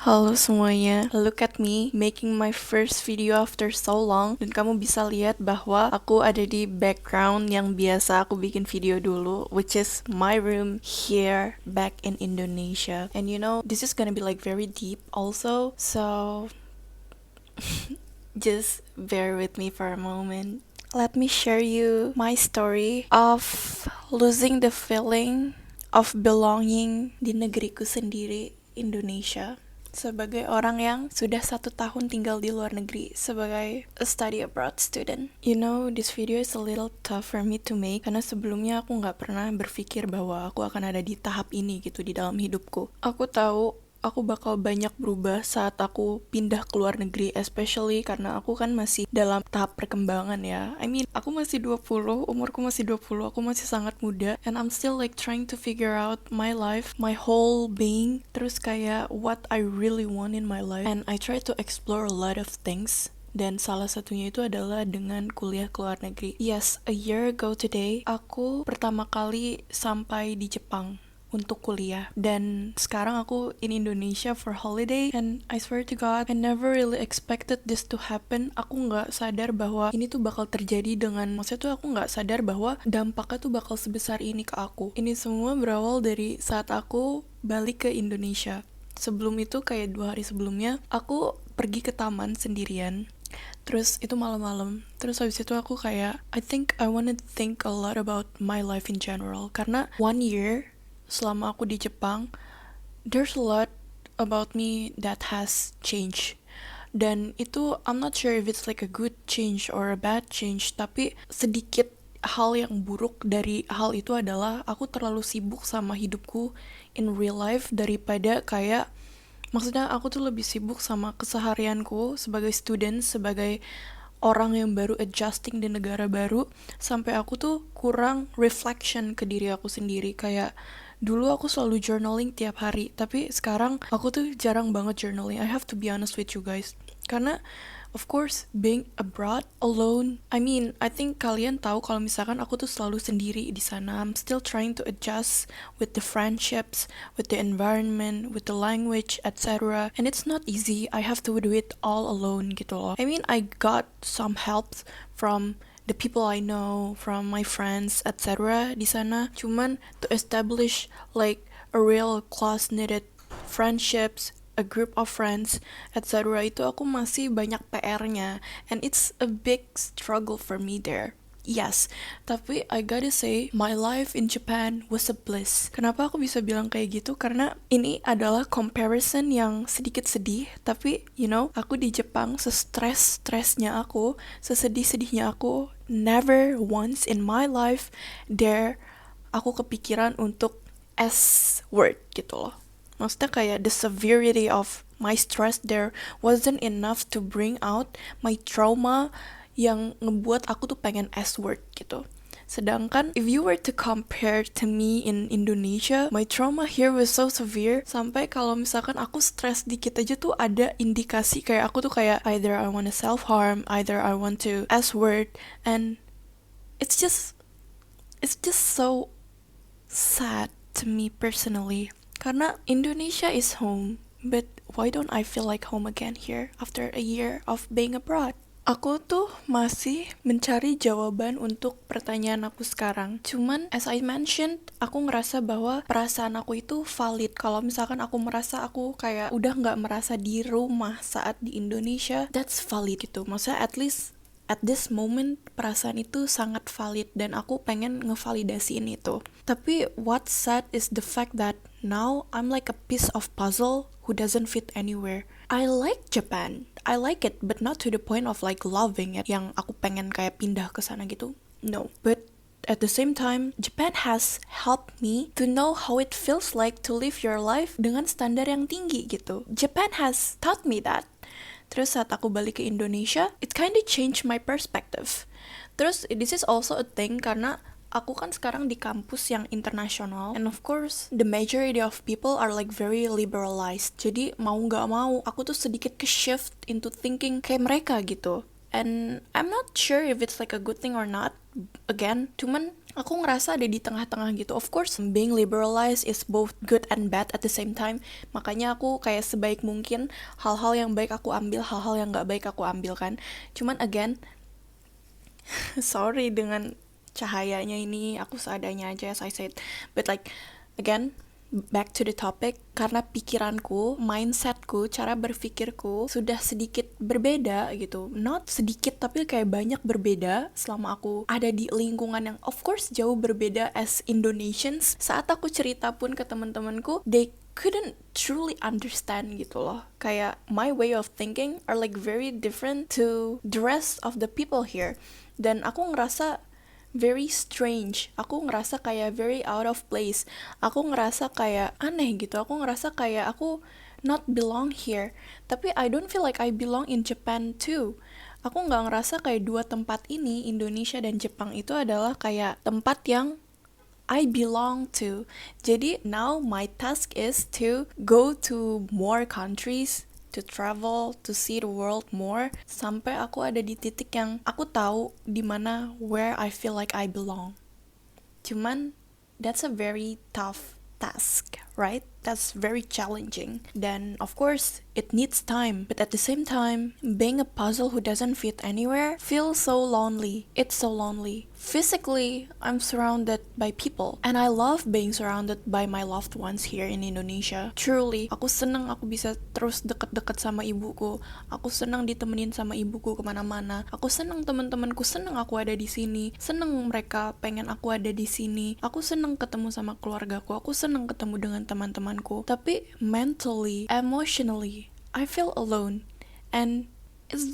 Halo semuanya, look at me making my first video after so long. Dan kamu bisa lihat bahwa aku ada di background yang biasa aku bikin video dulu, which is my room here back in Indonesia. And you know, this is gonna be like very deep also, so just bear with me for a moment. Let me share you my story of losing the feeling of belonging di negeriku sendiri, Indonesia. Sebagai orang yang sudah 1 tahun tinggal di luar negeri sebagai a study abroad student. You know, this video is a little tough for me to make karena sebelumnya aku nggak pernah berpikir bahwa aku akan ada di tahap ini gitu di dalam hidupku. Aku tahu aku bakal banyak berubah saat aku pindah ke luar negeri, especially karena aku kan masih dalam tahap perkembangan ya. I mean, aku masih 20, umurku masih 20, aku masih sangat muda, and I'm still like trying to figure out my life, my whole being, terus kayak what I really want in my life, and I try to explore a lot of things. Dan salah satunya itu adalah dengan kuliah ke luar negeri. Yes, a year ago today, aku pertama kali sampai di Jepang untuk kuliah, dan sekarang aku in Indonesia for holiday, and I swear to God, I never really expected this to happen. Aku nggak sadar bahwa ini tuh bakal terjadi maksudnya tuh aku nggak sadar bahwa dampaknya tuh bakal sebesar ini ke aku. Ini semua berawal dari saat aku balik ke Indonesia. Sebelum itu kayak 2 hari sebelumnya, aku pergi ke taman sendirian. Terus itu malam-malam. Terus habis itu aku kayak, I think I wanna think a lot about my life in general. Karena 1 year selama aku di Jepang, there's a lot about me that has changed. Dan itu, I'm not sure if it's like a good change or a bad change, tapi sedikit hal yang buruk dari hal itu adalah aku terlalu sibuk sama hidupku in real life daripada kayak, maksudnya aku tuh lebih sibuk sama keseharianku sebagai student, sebagai orang yang baru adjusting di negara baru, sampai aku tuh kurang reflection ke diri aku sendiri. Kayak dulu aku selalu journaling tiap hari, tapi sekarang aku tuh jarang banget journaling. I have to be honest with you guys. Karena of course, being abroad alone, I mean, I think kalian tahu kalau misalkan aku tuh selalu sendiri di sana. I'm still trying to adjust with the friendships, with the environment, with the language, etc. And it's not easy. I have to do it all alone gitu loh. I mean, I got some help from the people I know, from my friends, etc. di sana. Cuman to establish like a real close-knitted friendships, a group of friends, etc. itu aku masih banyak PR-nya, and it's a big struggle for me there. Yes, tapi I gotta say, my life in Japan was a bliss. Kenapa aku bisa bilang kayak gitu? Karena ini adalah comparison yang sedikit sedih, tapi you know, aku di Jepang se-stress-stressnya aku, sesedih-sedihnya aku, never once in my life dare aku kepikiran untuk S word gitu loh. Maksudnya kayak the severity of my stress there wasn't enough to bring out my trauma yang ngebuat aku tuh pengen S-word gitu. Sedangkan if you were to compare to me in Indonesia, my trauma here was so severe sampai kalau misalkan aku stres dikit aja tuh ada indikasi kayak aku tuh kayak either I want to self-harm, either I want to S-word, and it's just so sad to me personally. Karena Indonesia is home, but why don't I feel like home again here after a year of being abroad? Aku tuh masih mencari jawaban untuk pertanyaan aku sekarang. Cuman, as I mentioned, aku ngerasa bahwa perasaan aku itu valid. Kalau misalkan aku merasa aku kayak udah nggak merasa di rumah saat di Indonesia, that's valid gitu. Maksudnya at least at this moment, perasaan itu sangat valid dan aku pengen ngevalidasiin itu. Tapi what's sad is the fact that now I'm like a piece of puzzle who doesn't fit anywhere. I like Japan, I like it, but not to the point of like loving it, yang aku pengen kayak pindah ke sana gitu. No, but at the same time, Japan has helped me to know how it feels like to live your life dengan standar yang tinggi gitu. Japan has taught me that. Terus saat aku balik ke Indonesia, it kinda changed my perspective. Terus this is also a thing karena aku kan sekarang di kampus yang internasional, and of course the majority of people are like very liberalized. Jadi mau nggak mau aku tuh sedikit ke shift into thinking kayak mereka gitu. And I'm not sure if it's like a good thing or not. Again, cuman Aku ngerasa ada di tengah-tengah gitu. Of course, being liberalized is both good and bad at the same time. Makanya aku kayak sebaik mungkin hal-hal yang baik aku ambil, hal-hal yang gak baik aku ambil kan. Cuman again, sorry dengan cahayanya ini, aku seadanya aja as I said. But like, again, back to the topic, karena pikiranku, mindsetku, cara berpikirku sudah sedikit berbeda gitu. Not sedikit tapi kayak banyak berbeda selama aku ada di lingkungan yang of course jauh berbeda as Indonesians. Saat aku cerita pun ke teman-temanku, they couldn't truly understand gitu loh. Kayak my way of thinking are like very different to the rest of the people here. Dan aku ngerasa very strange. Aku ngerasa kayak very out of place. Aku ngerasa kayak aneh gitu. Aku ngerasa kayak aku not belong here. Tapi I don't feel like I belong in Japan too. Aku nggak ngerasa kayak dua tempat ini, Indonesia dan Jepang itu adalah kayak tempat yang I belong to. Jadi now my task is to go to more countries, to travel, to see the world more, sampai aku ada di titik yang aku tahu di mana where I feel like I belong. Cuman that's a very tough task, right? That's very challenging. Then of course it needs time, but at the same time, being a puzzle who doesn't fit anywhere feels so lonely. It's so lonely. Physically, I'm surrounded by people, and I love being surrounded by my loved ones here in Indonesia. Truly, aku senang aku bisa terus deket-deket sama ibuku. Aku senang ditemenin sama ibuku kemana-mana. Aku senang teman-temanku senang aku ada di sini. Senang mereka pengen aku ada di sini. Aku senang ketemu sama keluargaku. Aku senang ketemu dengan teman-temanku. Tapi mentally, emotionally, I feel alone, and it's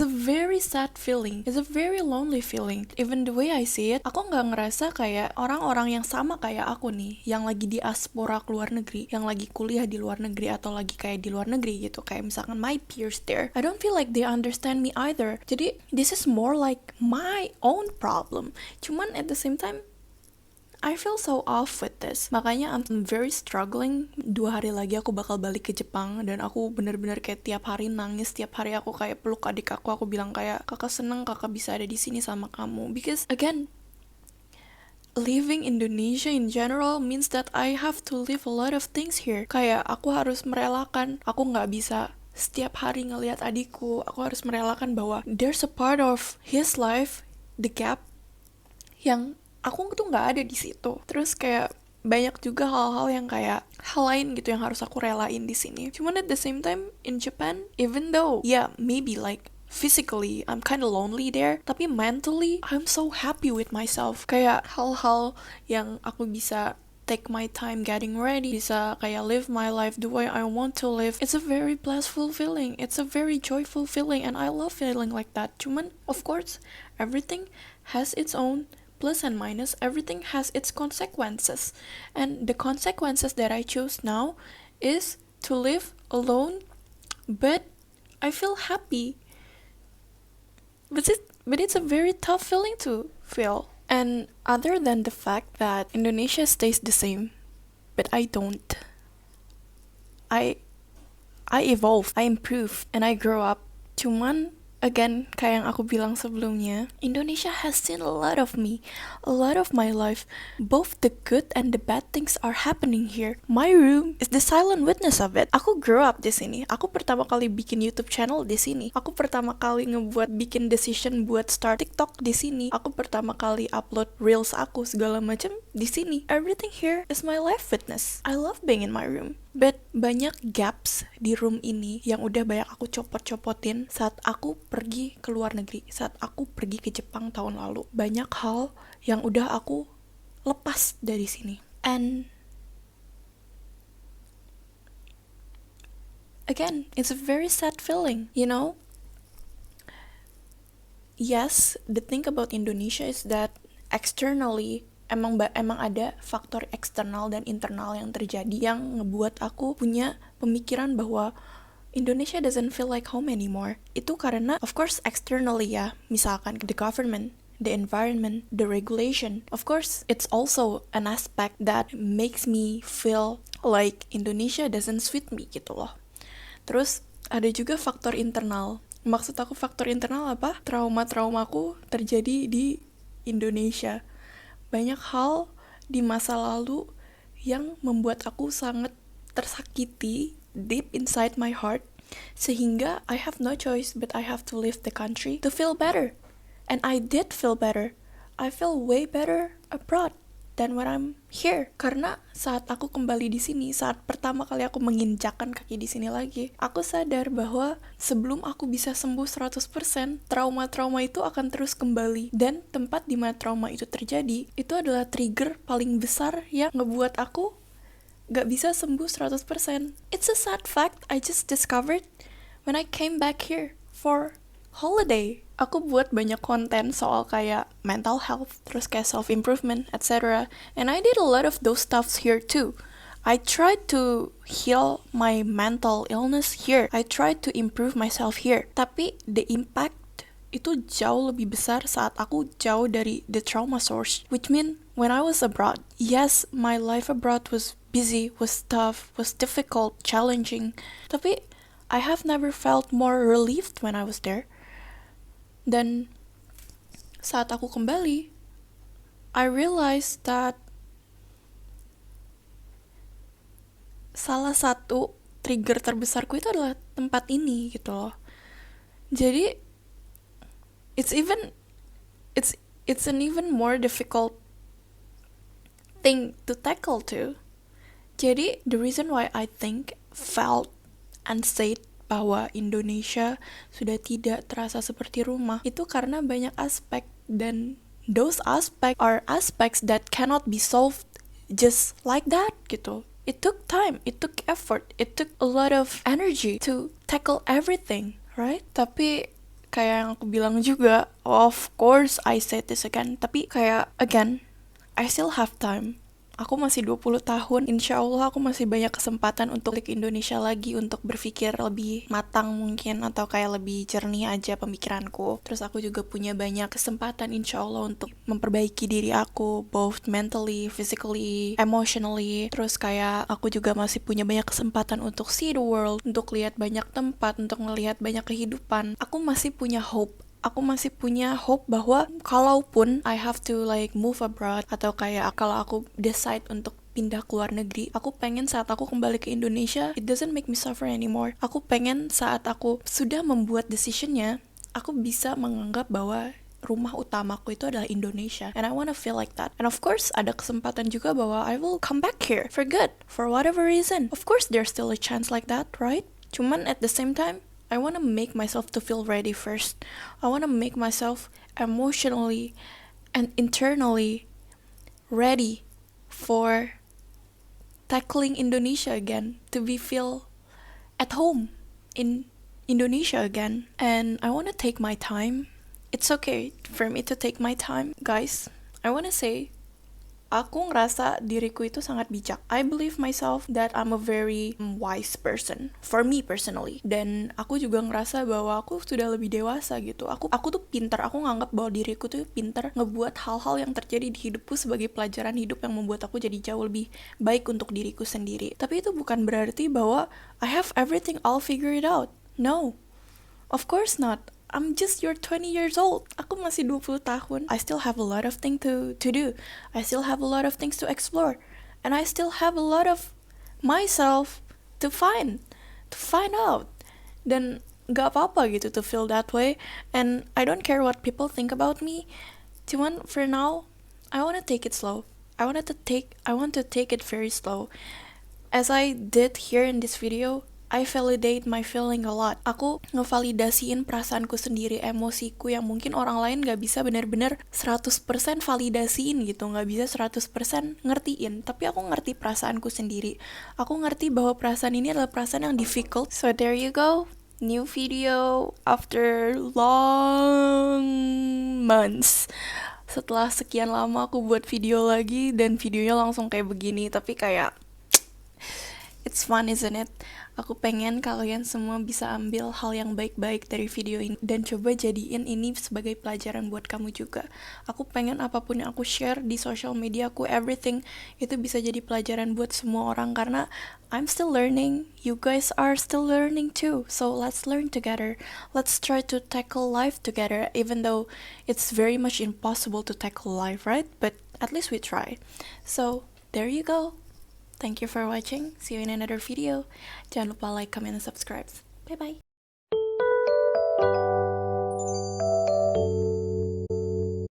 a very sad feeling. It's a very lonely feeling. Even the way I see it, aku nggak ngerasa kayak orang-orang yang sama kayak aku nih, yang lagi diaspora ke luar negeri, yang lagi kuliah di luar negeri atau lagi kayak di luar negeri gitu, kayak misalkan my peers there. I don't feel like they understand me either. Jadi this is more like my own problem. Cuman at the same time, I feel so off with this. Makanya I'm very struggling. 2 hari lagi aku bakal balik ke Jepang, dan aku bener-bener kayak tiap hari nangis. Tiap hari aku kayak peluk adik aku bilang kayak, kakak seneng kakak bisa ada di sini sama kamu. Because again, living Indonesia in general means that I have to live a lot of things here. Kayak aku harus merelakan, aku nggak bisa setiap hari ngelihat adikku. Aku harus merelakan bahwa there's a part of his life, the gap, yang aku tuh nggak ada di situ. Terus kayak banyak juga hal-hal yang kayak hal lain gitu yang harus aku relain di sini. Cuman at the same time in Japan, even though maybe like physically I'm kind of lonely there, tapi mentally I'm so happy with myself. Kayak hal-hal yang aku bisa take my time getting ready, bisa kayak live my life the way I want to live. It's a very blissful feeling. It's a very joyful feeling, and I love feeling like that. Cuman of course everything has its own plus and minus. Everything has its consequences, and the consequences that I choose now is to live alone, but I feel happy. But it's a very tough feeling to feel. And other than the fact that Indonesia stays the same, but I don't. I evolve, I improve, and I grow up. Cuman again, kayak yang aku bilang sebelumnya, Indonesia has seen a lot of me, a lot of my life. Both the good and the bad things are happening here. My room is the silent witness of it. Aku grow up di sini. Aku pertama kali bikin YouTube channel di sini. Aku pertama kali bikin decision buat start TikTok di sini. Aku pertama kali upload reels aku segala macam di sini. Everything here is my life witness. I love being in my room. But banyak gaps di room ini yang udah banyak aku copot-copotin saat aku pergi ke luar negeri, saat aku pergi ke Jepang tahun lalu. Banyak hal yang udah aku lepas dari sini. And again, it's a very sad feeling, you know? Yes, the thing about Indonesia is that externally emang ada faktor eksternal dan internal yang terjadi yang ngebuat aku punya pemikiran bahwa Indonesia doesn't feel like home anymore. Itu karena of course externally ya, misalkan the government, the environment, the regulation. Of course, it's also an aspect that makes me feel like Indonesia doesn't suit me gitu loh. Terus ada juga faktor internal. Maksud aku faktor internal apa? Trauma-traumaku terjadi di Indonesia. Banyak hal di masa lalu yang membuat aku sangat tersakiti deep inside my heart, sehingga I have no choice but I have to leave the country to feel better. And I did feel better. I feel way better abroad than when I'm here. Karena saat aku kembali di sini, saat pertama kali aku menginjakkan kaki di sini lagi, aku sadar bahwa sebelum aku bisa sembuh 100%, trauma-trauma itu akan terus kembali. Dan tempat di mana trauma itu terjadi, itu adalah trigger paling besar yang ngebuat aku gak bisa sembuh 100%. It's a sad fact I just discovered when I came back here for holiday. Aku buat banyak konten soal kayak mental health, terus kayak self-improvement, etc. And I did a lot of those stuffs here too. I tried to heal my mental illness here. I tried to improve myself here. Tapi the impact itu jauh lebih besar saat aku jauh dari the trauma source. Which mean when I was abroad, yes, my life abroad was busy, was tough, was difficult, challenging. Tapi I have never felt more relieved when I was there. Dan saat aku kembali, I realized that salah satu trigger terbesarku itu adalah tempat ini gitu loh. Jadi it's an even more difficult thing to tackle too. Jadi the reason why I think, felt, and said bahwa Indonesia sudah tidak terasa seperti rumah itu karena banyak aspek, dan those aspects are aspects that cannot be solved just like that gitu. It took time, it took effort, it took a lot of energy to tackle everything, right? Tapi kayak yang aku bilang juga, of course I said this again, tapi kayak again, I still have time. Aku masih 20 tahun, insya Allah aku masih banyak kesempatan untuk balik ke Indonesia lagi, untuk berpikir lebih matang mungkin, atau kayak lebih jernih aja pemikiranku. Terus aku juga punya banyak kesempatan insya Allah untuk memperbaiki diri aku, both mentally, physically, emotionally. Terus kayak aku juga masih punya banyak kesempatan untuk see the world, untuk lihat banyak tempat, untuk melihat banyak kehidupan. Aku masih punya hope. Aku masih punya hope bahwa kalaupun I have to like move abroad, atau kayak kalau aku decide untuk pindah ke luar negeri, aku pengen saat aku kembali ke Indonesia, it doesn't make me suffer anymore. Aku pengen saat aku sudah membuat decisionnya, aku bisa menganggap bahwa rumah utamaku itu adalah Indonesia, and I wanna feel like that. And of course ada kesempatan juga bahwa I will come back here for good, for whatever reason. Of course there's still a chance like that, right? Cuman at the same time, I want to make myself to feel ready first. I want to make myself emotionally and internally ready for tackling Indonesia again, to be feel at home in Indonesia again. And I want to take my time. It's okay for me to take my time, guys. I want to say, aku ngerasa diriku itu sangat bijak. I believe myself that I'm a very wise person, for me personally. Dan aku juga ngerasa bahwa aku sudah lebih dewasa gitu. Aku tuh pintar. Aku nganggap bahwa diriku tuh pintar ngebuat hal-hal yang terjadi di hidupku sebagai pelajaran hidup yang membuat aku jadi jauh lebih baik untuk diriku sendiri. Tapi itu bukan berarti bahwa I have everything all figured out. No, of course not. I'm just your 20 years old. Aku masih 20 tahun. I still have a lot of things to do. I still have a lot of things to explore. And I still have a lot of myself to find out. Dan gak apa-apa gitu to feel that way. And I don't care what people think about me. Cuman for now, I want to take it slow. I want to take it very slow. As I did here in this video, I validate my feeling a lot. Aku ngevalidasiin perasaanku sendiri, emosiku yang mungkin orang lain gak bisa benar-benar 100% validasiin gitu, gak bisa 100% ngertiin. Tapi aku ngerti perasaanku sendiri. Aku ngerti bahwa perasaan ini adalah perasaan yang difficult. So there you go, new video after long months. Setelah sekian lama aku buat video lagi, dan videonya langsung kayak begini. Tapi kayak It's fun, isn't it? Aku pengen kalian semua bisa ambil hal yang baik-baik dari video ini dan coba jadiin ini sebagai pelajaran buat kamu juga. Aku pengen apapun yang aku share di social media aku, everything itu bisa jadi pelajaran buat semua orang karena I'm still learning, you guys are still learning too. So let's learn together. Let's try to tackle life together even though it's very much impossible to tackle life, right? But at least we try. So, there you go. Thank you for watching. See you in another video. Jangan lupa like, comment, and subscribe. Bye bye.